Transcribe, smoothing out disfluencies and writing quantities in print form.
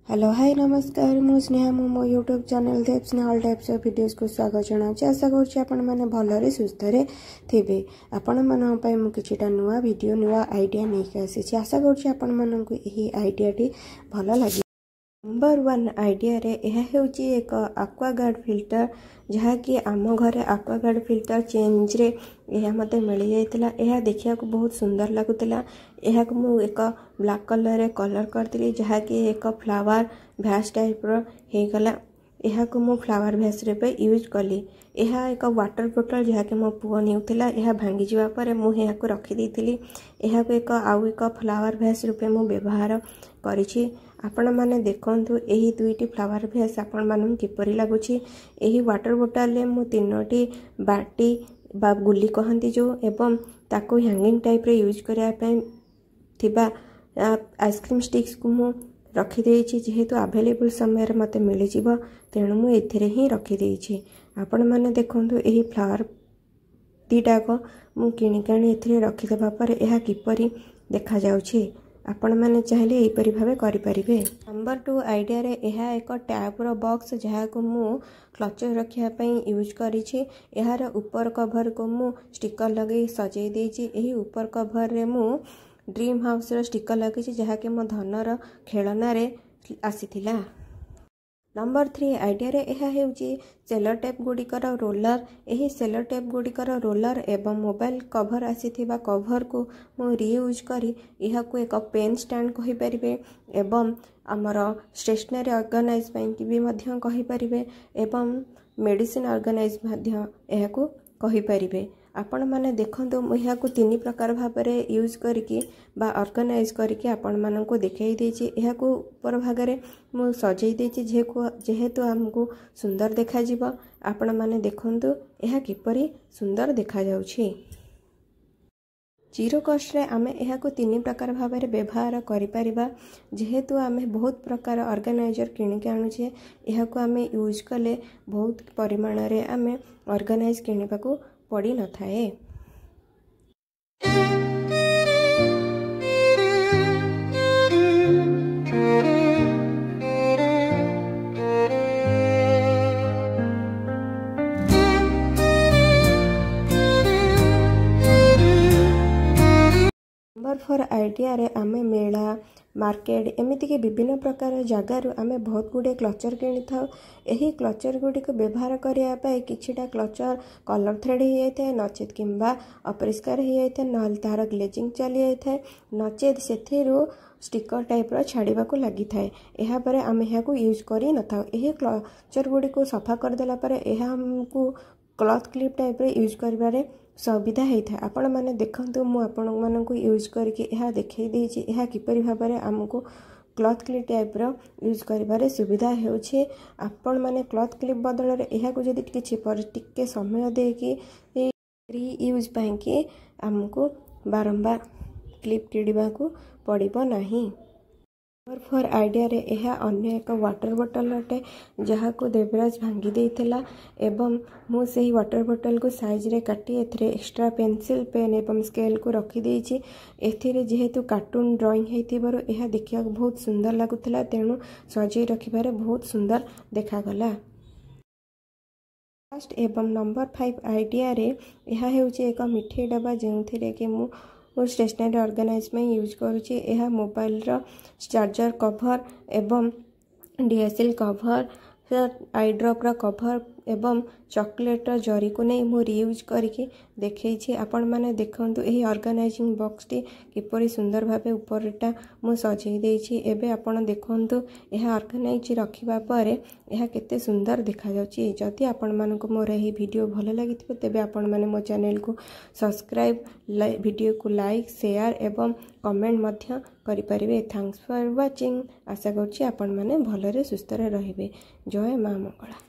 Hello hi नमस्कार मु स्नेहा मो यूट्यूब चैनल देव Sneha all types of videos को स्वागत जनाऊँ। आशा करें भलरे सुस्थ थे आपण मैं किछिटा नुआ वीडियो नुआ आइडिया नहीं आसी। आशा करें आइडिया टी भल लगे। नंबर 1 आइडिया रे यह होची एक एक्वागार्ड फिल्टर जहाँकि आम घरे एक्वागार्ड फिल्टर चेंज रे यह मत मिल जाता। यह देखा बहुत सुंदर लगुला। यह को एक ब्लैक कलर रे कलर करती जहाँकि एक फ्लावर भैस टाइप रोगला। यह को मु फ्लावर भैस रे यूज कली। यह एक वाटर बोतल जहाँकि मो पुओ नेउथिला। यह भांगी जावा पर मु यह को रखी देथिली। यह को एक आउ एक फ्लावर भैस रूपे मु व्यवहार करिछि। आपण माने देखंतु एही दुईटी फ्लावर भैस आपण मानन किपरि लागुछि। एही वाटर बोतल रे मु तीनोटी बाटी बा गुली कहंती जो एवं ताको हैंगिंग टाइप रे यूज करिया पे थिबा आइसक्रीम स्टिक्स को मु रखी देछि। जेहेतु अवेलेबल समय रे मते मिलि जिवो तेणु मु एथिरे ही रखी देछि। आपण माने देखंतु एही फ्लावर दीटा को मु किनि कानी एथिरे रखी देबा पर एहा किपरि देखा जाउछि। आपण माने चाहिले एही परि भाबे करि परिबे। नंबर 2 आइडिया रे यह एक टैप रो बॉक्स जहाँ को मु क्लचर रखिया पई यूज करिछि। यार ऊपर कवर को मु स्टिकर लगे सजै देछि। एही ऊपर कवर रे मु ड्रीम हाउस रो स्टिकर लगे जहाँ के मो धनर खेलना रे आसीथिला। नंबर 3 आइडिया रे यह हेउची सेलो टेप गुड़िकर रोलर। यही सेलो टेप गुड़िकर रोलर एवं मोबाइल कवर आसीथिबा कवर को मु रीयूज करी यह को एक पेन स्टैंड कहि परिबे एवं हमर स्टेशनरी ऑर्गेनाइज पई भी मध्य कहि परिबे एवं मेडिसिन ऑर्गेनाइज मध्य यह को कहि परिबे। आपण माने देखंतु यह को तीन प्रकार भाबरे यूज करके बा ऑर्गेनाइज करके आपण मानन को देखाई देछि। यह को ऊपर भाग रे मु सजै देछि जेहेतु हमको सुंदर देखा जिवो। आपण माने देखंतु यह किपरि सुंदर देखा जाउछि। जीरो कॉस्ट रे आमे यह को तीन प्रकार भाबरे व्यवहार करि परिबा। जेहेतु आमे बहुत प्रकार ऑर्गेनाइजर किनि के आनुछे यह को आमे यूज कले बहुत परिमाण रे आमे ऑर्गेनाइज किनिबा को पड़ी न थाए। नंबर 4 आइडिया रे आमे मेला मार्केट एमिति के विभिन्न प्रकार जगार आमे बहुत गुडे क्लचर किनि थाउ। एही क्लचर गुडी को व्यवहार करिया पाए किछिटा क्लचर कलर थ्रेड हो जाए नचेत किंबा अपरिष्कार हो जाए न तार ग्लेजिंग चली जाए नचेत सेथिरु स्टिकर टाइप रो छाड़ीबा को लागि थाए। एहा परे आमे एहा को यूज करी न थाउ। एही क्लचर गुडी को सफा कर देला परे एहा हमकु क्लॉथ क्लिप टाइप रे यूज करबारे सुविधा होता है। आपण माने देखंतु मु आपण मानन को यूज करके यह देखै देछि यह किपरि भाबरे हमको क्लॉथ क्लिप टाइप रो यूज करिबारे सुविधा हेउछि। आपण माने क्लॉथ क्लिप बदल रे यह को जदि किछि पर टिके समय दे कि री यूज पई कि हमको बारंबार क्लिप किडिबा को पड़िबो नाही। नंबर 4 आइडिया रे यह अन्य एक वाटर बोतल अटे जहाँ को देवराज भांगी देइथिला एवं मु सेही वाटर बोतल को साइज रे काटी एथरे एक्स्ट्रा पेंसिल पेन एवं स्केल को रखी देइछि। एथिरे जेहेतु कार्टून ड्राइंग हेतिबारो यह देखिया बहुत सुंदर लागुथिला तेणु सजै रखिबारे बहुत सुंदर देखा गला। लास्ट एवं नंबर 5 आइडिया रे यह हेउछि एक मिठाई डब्बा जेउथिरे के मु स्टेशनरी ऑर्गेनाइज में यूज करुछि। यह मोबाइल रो चार्जर कवर एवं डीएसएल कवर आई ड्रॉप रो कवर एवं चॉकलेट जरी को नहीं मु रीयूज करके देखै। आपण माने देखंतु एही ऑर्गेनाइजिंग बॉक्स टी किपरि सुंदर भाबे ऊपरटा मु सजै देछि। एबे आपण देखंतु यह ऑर्गेनाइज रखिबा परे यह केते सुंदर देखा जाउछि। जदि आपण मानको मोर एही वीडियो भलो लागिथिबो तेबे आपण माने मो चैनल को सब्सक्राइब वीडियो को लाइक शेयर एवं कमेंट मध्य करि परिबे। Thanks for watching. आशा करछि आपण माने भलरे सुस्थ रे रहिबे। जय मां मंगला।